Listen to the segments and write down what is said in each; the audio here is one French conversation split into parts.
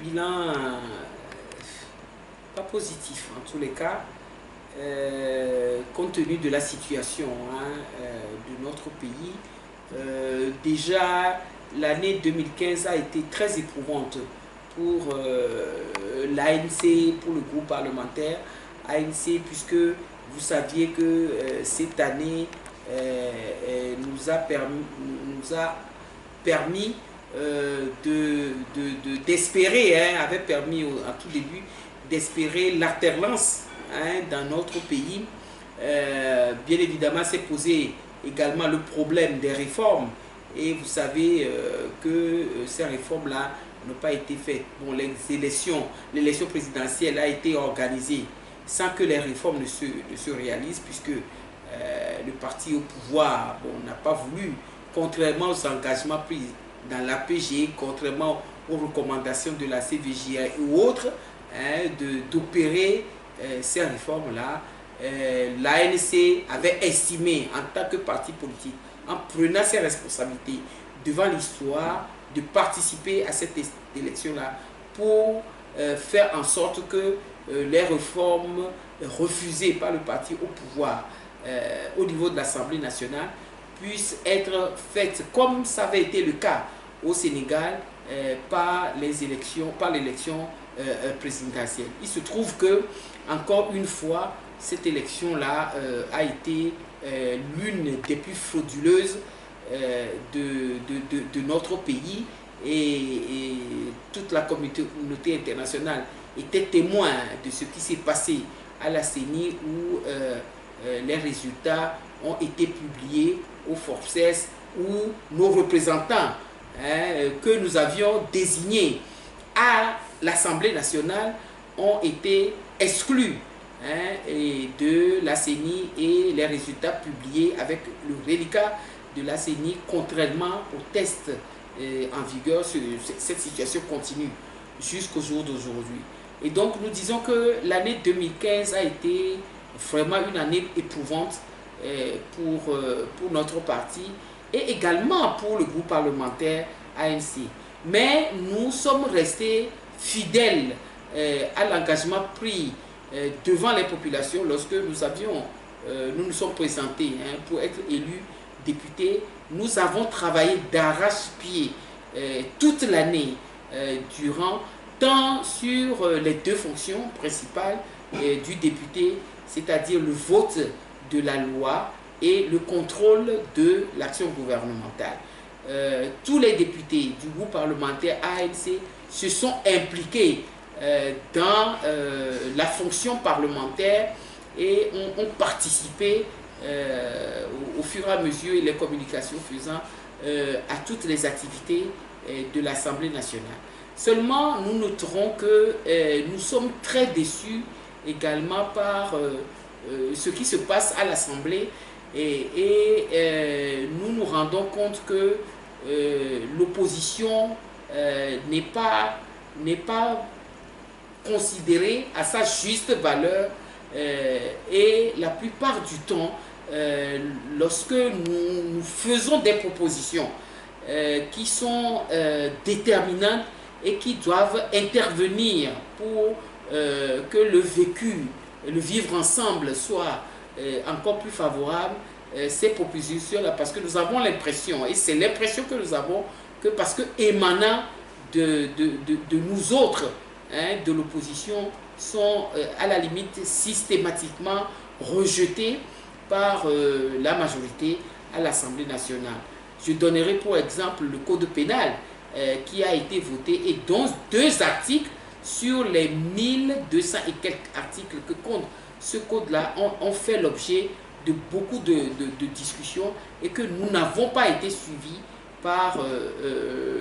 bilan pas positif en tous les cas, compte tenu de la situation de notre pays. Déjà, l'année 2015 a été très éprouvante pour l'ANC, pour le groupe parlementaire ANC, puisque vous saviez que cette année nous a permis d'espérer, avait permis en tout début d'espérer l'alternance dans notre pays. Bien évidemment, s'est posé également le problème des réformes, et vous savez que ces réformes-là n'ont pas été faites. Bon, l'élection présidentielle a été organisée sans que les réformes ne se réalisent, puisque le parti au pouvoir n'a pas voulu, contrairement aux engagements pris dans l'APG, contrairement aux recommandations de la CVJA et autres, d'opérer ces réformes-là. L'ANC avait estimé, en tant que parti politique, en prenant ses responsabilités devant l'histoire, de participer à cette élection-là pour faire en sorte que les réformes refusées par le parti au pouvoir au niveau de l'Assemblée nationale puissent être faites comme ça avait été le cas au Sénégal par l'élection présidentielle. Il se trouve que, encore une fois, cette élection-là a été l'une des plus frauduleuses de notre pays, et toute la communauté internationale était témoin de ce qui s'est passé à la CENI, où les résultats ont été publiés au Forces, où nos représentants que nous avions désignés à l'Assemblée nationale ont été exclus de la CENI, et les résultats publiés avec le reliquat de la CENI, contrairement aux tests en vigueur. Cette situation continue jusqu'au jour d'aujourd'hui. Et donc nous disons que l'année 2015 a été vraiment une année éprouvante pour notre parti, et également pour le groupe parlementaire ANC. Mais nous sommes restés fidèles à l'engagement pris devant les populations lorsque nous nous sommes présentés pour être élus députés. Nous avons travaillé d'arrache-pied toute l'année durant, tant sur les deux fonctions principales du député, c'est-à-dire le vote de la loi et le contrôle de l'action gouvernementale. Tous les députés du groupe parlementaire ANC se sont impliqués dans la fonction parlementaire et ont participé au fur et à mesure, et les communications faisant, à toutes les activités de l'Assemblée nationale. Seulement, nous noterons que nous sommes très déçus également par ce qui se passe à l'Assemblée, et nous nous rendons compte que l'opposition n'est pas considérée à sa juste valeur, et la plupart du temps, lorsque nous faisons des propositions qui sont déterminantes et qui doivent intervenir pour que le vivre ensemble soit encore plus favorable, ces propositions-là, parce que nous avons l'impression, et c'est l'impression que nous avons, que parce que émanant de nous autres, de l'opposition, sont à la limite systématiquement rejetés par la majorité à l'Assemblée nationale. Je donnerai pour exemple le code pénal qui a été voté, et dont 2 articles sur les 1200 et quelques articles que compte ce code-là ont fait l'objet de beaucoup de discussions, et que nous n'avons pas été suivis par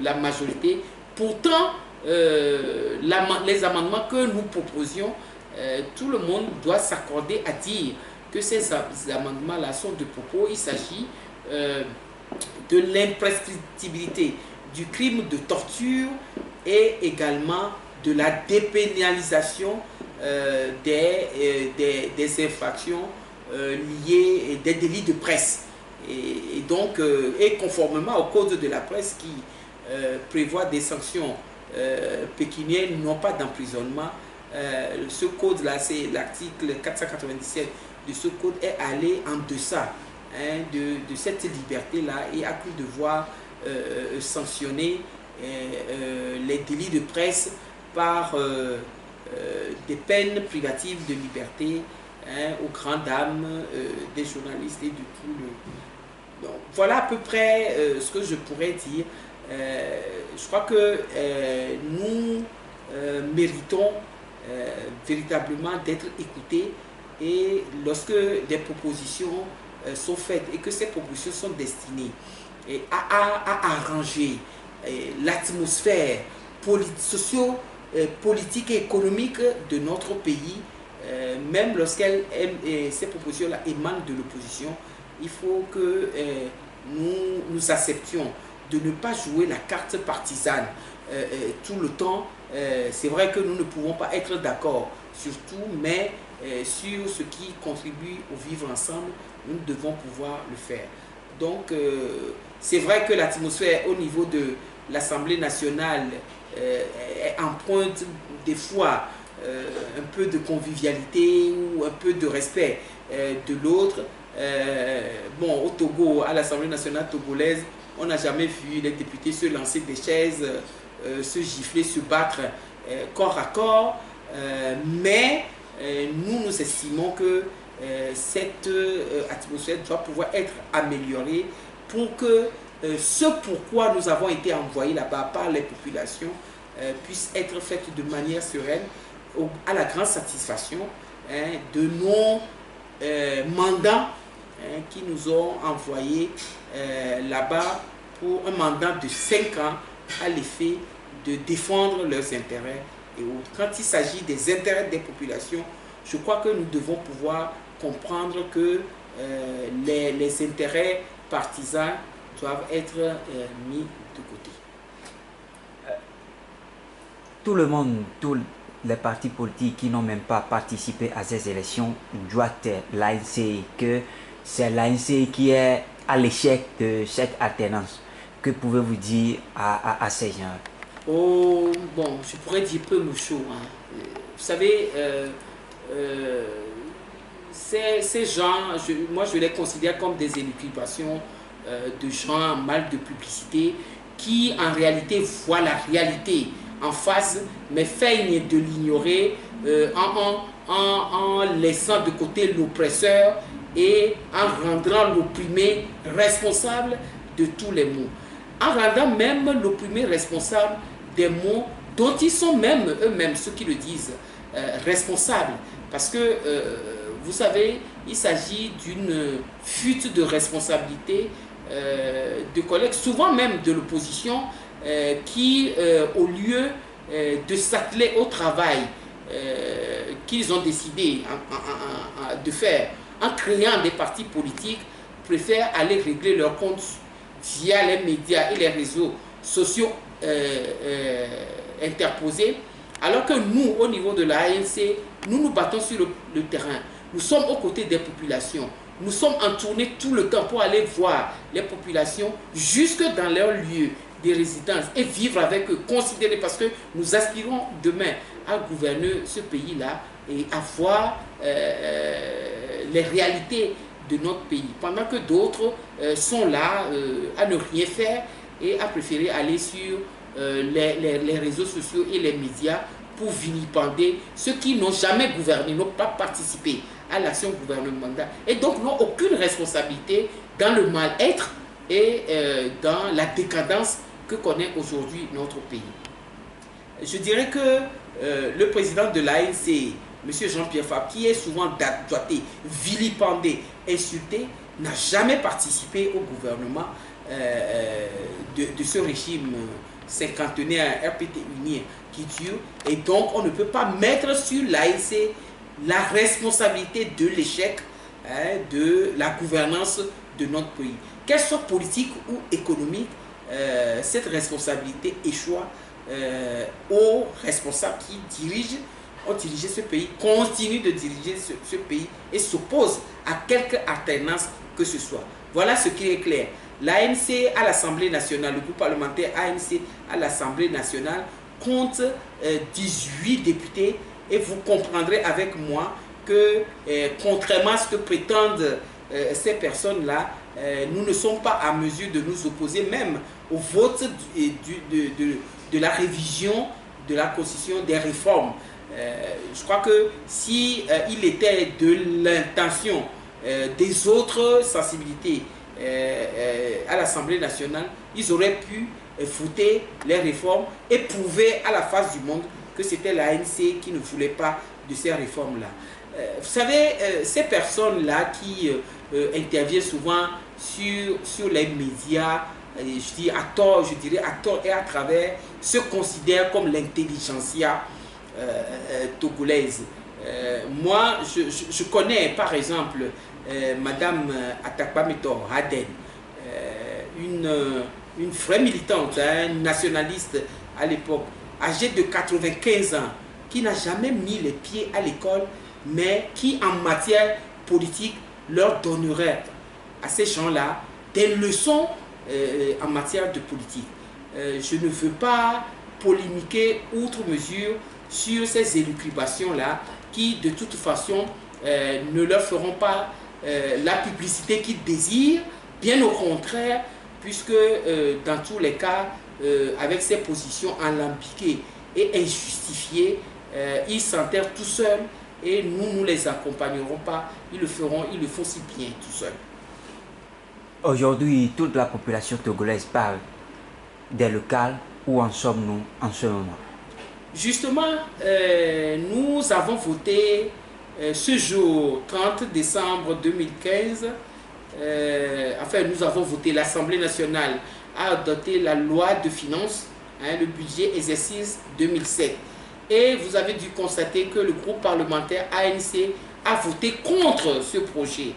la majorité. Pourtant, les amendements que nous proposions, tout le monde doit s'accorder à dire que ces amendements-là sont de propos. Il s'agit de l'imprescriptibilité du crime de torture, et également de la dépénalisation des infractions liées, des délits de presse. Et donc, et conformément au code de la presse qui prévoit des sanctions pécuniaires n'ont pas d'emprisonnement. Ce code-là, c'est l'article 497 de ce code, est allé en deçà de cette liberté-là et a cru devoir sanctionner les délits de presse par des peines privatives de liberté aux grandes dames des journalistes et de tout le... Donc, voilà à peu près ce que je pourrais dire. Je crois que nous méritons véritablement d'être écoutés, et lorsque des propositions sont faites et que ces propositions sont destinées à arranger l'atmosphère socio-politique et économique de notre pays, même lorsqu'elles ces propositions-là émanent de l'opposition, il faut que nous acceptions de ne pas jouer la carte partisane tout le temps. C'est vrai que nous ne pouvons pas être d'accord sur tout, mais sur ce qui contribue au vivre ensemble, nous devons pouvoir le faire. Donc, c'est vrai que l'atmosphère au niveau de l'Assemblée nationale est empreinte des fois un peu de convivialité ou un peu de respect de l'autre. Bon, au Togo, à l'Assemblée nationale togolaise, on n'a jamais vu les députés se lancer des chaises, se gifler, se battre corps à corps, mais nous estimons que cette atmosphère doit pouvoir être améliorée pour que ce pourquoi nous avons été envoyés là-bas par les populations puisse être fait de manière sereine, à la grande satisfaction de nos mandats qui nous ont envoyés là-bas pour un mandat de 5 ans à l'effet de défendre leurs intérêts et autres. Quand il s'agit des intérêts des populations, je crois que nous devons pouvoir comprendre que les intérêts partisans doivent être mis de côté. Tout le monde, tous les partis politiques qui n'ont même pas participé à ces élections doivent l'ANC, que c'est l'ANC qui est à l'échec de cette alternance. Que pouvez-vous dire à ces gens? Oh, bon, je pourrais dire peu de choses. Vous savez, ces gens, moi je les considère comme des élucubrations de gens mal de publicité qui en réalité voient la réalité en face mais feignent de l'ignorer en laissant de côté l'oppresseur et en rendant l'opprimé responsable de tous les maux, en rendant même l'opprimé responsable des maux dont ils sont même eux-mêmes, ceux qui le disent, responsables. Parce que, vous savez, il s'agit d'une fuite de responsabilité de collègues, souvent même de l'opposition, qui, au lieu de s'atteler au travail qu'ils ont décidé de faire en créant des partis politiques, préfèrent aller régler leurs comptes via les médias et les réseaux sociaux interposés, alors que nous, au niveau de la ANC, nous nous battons sur le terrain. Nous sommes aux côtés des populations. Nous sommes en tournée tout le temps pour aller voir les populations jusque dans leur lieu de résidence et vivre avec eux, considérer, parce que nous aspirons demain à gouverner ce pays-là et à voir les réalités de notre pays, pendant que d'autres sont là à ne rien faire et à préférer aller sur les réseaux sociaux et les médias pour vilipender ceux qui n'ont jamais gouverné, n'ont pas participé à l'action gouvernementale et donc n'ont aucune responsabilité dans le mal-être et dans la décadence que connaît aujourd'hui notre pays. Je dirais que le président de l'ANC, M. Jean-Pierre Fabre, qui est souvent doigté, vilipendé, insulté, n'a jamais participé au gouvernement de ce régime cinquantenaire RPT unien qui dure, et donc on ne peut pas mettre sur l'ANC la responsabilité de l'échec de la gouvernance de notre pays. Qu'elle soit politique ou économique, cette responsabilité échoua aux responsables qui ont dirigé ce pays, continuent de diriger ce pays et s'opposent à quelque alternance que ce soit. Voilà ce qui est clair. L'ANC à l'Assemblée nationale, le groupe parlementaire ANC à l'Assemblée nationale compte 18 députés et vous comprendrez avec moi que contrairement à ce que prétendent ces personnes-là, nous ne sommes pas à mesure de nous opposer même au vote de la révision de la Constitution, des réformes. Je crois que si il était de l'intention des autres sensibilités à l'Assemblée nationale, ils auraient pu voter les réformes et prouver à la face du monde que c'était l'ANC qui ne voulait pas de ces réformes-là. Vous savez, ces personnes-là qui interviennent souvent sur les médias, je dis à tort, je dirais à tort et à travers, se considèrent comme l'intelligentsia togolaise. Moi, je connais par exemple Madame Atakpameto Haden, une vraie militante, une nationaliste à l'époque, âgée de 95 ans, qui n'a jamais mis les pieds à l'école, mais qui en matière politique leur donnerait à ces gens-là des leçons en matière de politique. Je ne veux pas polémiquer outre mesure sur ces élucubrations-là qui de toute façon ne leur feront pas la publicité qu'ils désirent, bien au contraire, puisque dans tous les cas, avec ces positions alambiquées et injustifiées, ils s'enterrent tout seuls et nous ne les accompagnerons pas, ils le font si bien tout seuls. Aujourd'hui, toute la population togolaise parle des locales. Où en sommes-nous en ce moment? Justement, nous avons voté ce jour 30 décembre 2015, enfin nous avons voté, l'Assemblée nationale a adopté la loi de finances, le budget exercice 2007. Et vous avez dû constater que le groupe parlementaire ANC a voté contre ce projet.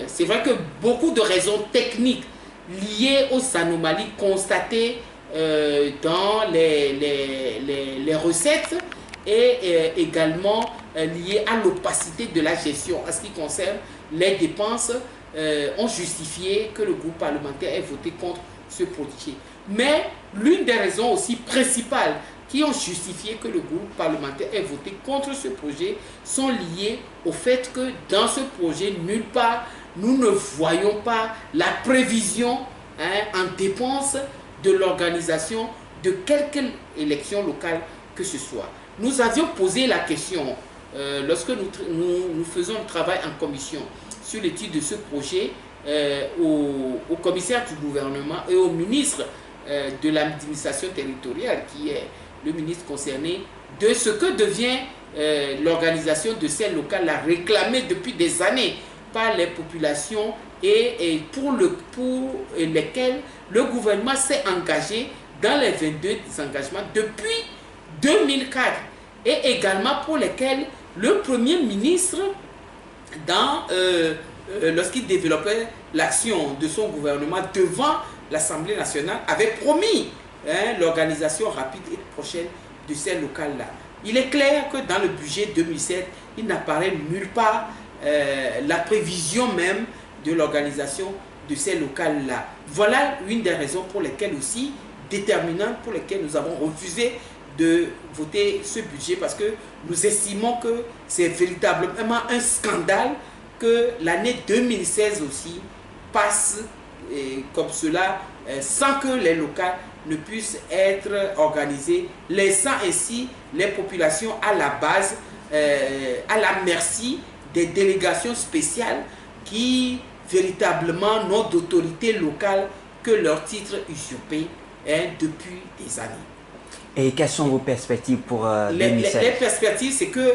C'est vrai que beaucoup de raisons techniques liées aux anomalies constatées dans les recettes et également liées à l'opacité de la gestion en ce qui concerne les dépenses ont justifié que le groupe parlementaire ait voté contre ce projet. Mais l'une des raisons aussi principales qui ont justifié que le groupe parlementaire ait voté contre ce projet sont liées au fait que dans ce projet, nulle part, nous ne voyons pas la prévision en dépenses de l'organisation de quelque élection locale que ce soit. Nous avions posé la question, lorsque nous faisons le travail en commission sur l'étude de ce projet, au commissaire du gouvernement et au ministre de l'administration territoriale, qui est le ministre concerné, de ce que devient l'organisation de ces locales réclamée depuis des années par les populations et pour lesquelles le gouvernement s'est engagé dans les 22 engagements depuis 2004 et également pour lesquels le Premier ministre, lorsqu'il développait l'action de son gouvernement devant l'Assemblée nationale, avait promis l'organisation rapide et prochaine de ces locales-là. Il est clair que dans le budget 2007, il n'apparaît nulle part la prévision même de l'organisation de ces locales-là. Voilà une des raisons pour lesquelles aussi, déterminantes pour lesquelles nous avons refusé de voter ce budget, parce que nous estimons que c'est véritablement un scandale que l'année 2016 aussi passe comme cela, sans que les locales ne puissent être organisées, laissant ainsi les populations à la base, à la merci des délégations spéciales qui véritablement n'ont d'autorité locale que leur titre usurpé depuis des années. Et quelles sont vos perspectives pour 2016? Les perspectives, c'est que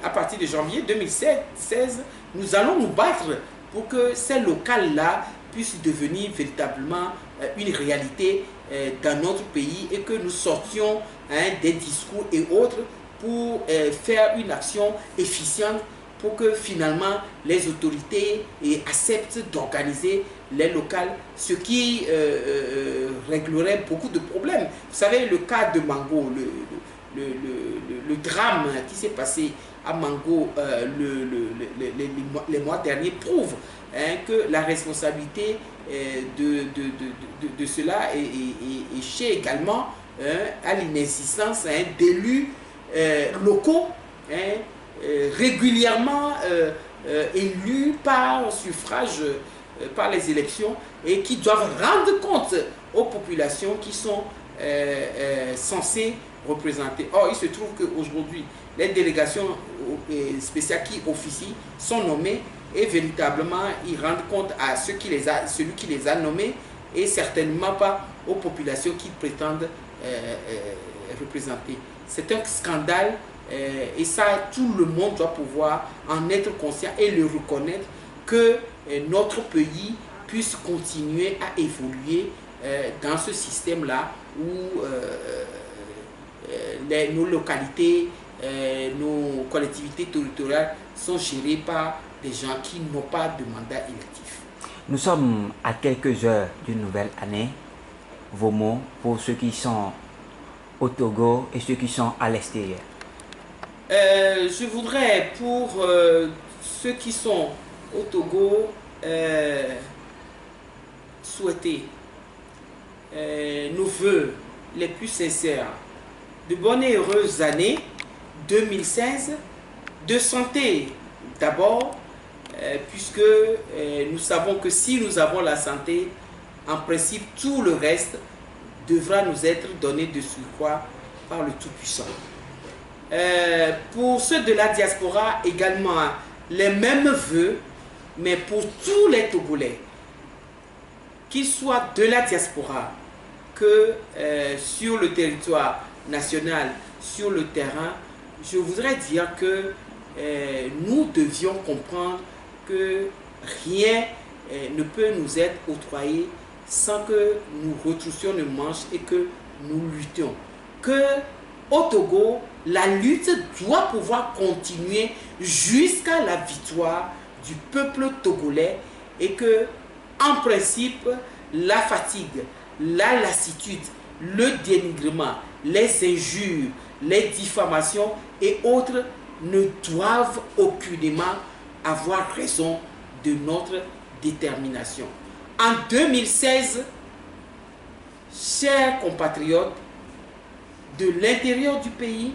à partir de janvier 2016, nous allons nous battre pour que ces locales-là puissent devenir véritablement une réalité dans notre pays et que nous sortions des discours et autres pour faire une action efficiente pour que finalement les autorités acceptent d'organiser les locales, ce qui réglerait beaucoup de problèmes. Vous savez, le cas de Mango, le drame qui s'est passé à Mango les mois derniers prouve que la responsabilité de cela et chez également à l'inexistence d'élus locaux régulièrement élus par suffrage, par les élections et qui doivent rendre compte aux populations qui sont censées représenter. Or, il se trouve qu'aujourd'hui, les délégations spéciales qui officient sont nommées et véritablement ils rendent compte à celui qui les a nommés et certainement pas aux populations qui prétendent représenter. C'est un scandale et ça, tout le monde doit pouvoir en être conscient et le reconnaître que notre pays puisse continuer à évoluer dans ce système-là où nos localités, nos collectivités territoriales sont gérées par des gens qui n'ont pas de mandat électif. Nous sommes à quelques heures d'une nouvelle année. Vos mots pour ceux qui sont au Togo et ceux qui sont à l'extérieur. Je voudrais pour ceux qui sont au Togo souhaiter nos voeux les plus sincères de bonnes et heureuses années 2016, de santé d'abord, puisque nous savons que si nous avons la santé, en principe tout le reste devra nous être donné de surcroît par le Tout-Puissant. Pour ceux de la diaspora également, les mêmes vœux, mais pour tous les Togolais, qu'ils soient de la diaspora, que sur le territoire national, sur le terrain, je voudrais dire que nous devions comprendre que rien ne peut nous être octroyé sans que nous retroussions nos manches et que nous luttions. Que au Togo, la lutte doit pouvoir continuer jusqu'à la victoire du peuple togolais et que, en principe, la fatigue, la lassitude, le dénigrement, les injures, les diffamations et autres ne doivent aucunement avoir raison de notre détermination. En 2016, chers compatriotes, de l'intérieur du pays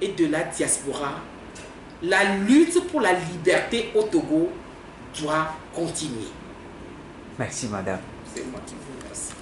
et de la diaspora, la lutte pour la liberté au Togo doit continuer. Merci, madame. C'est moi qui vous remercie.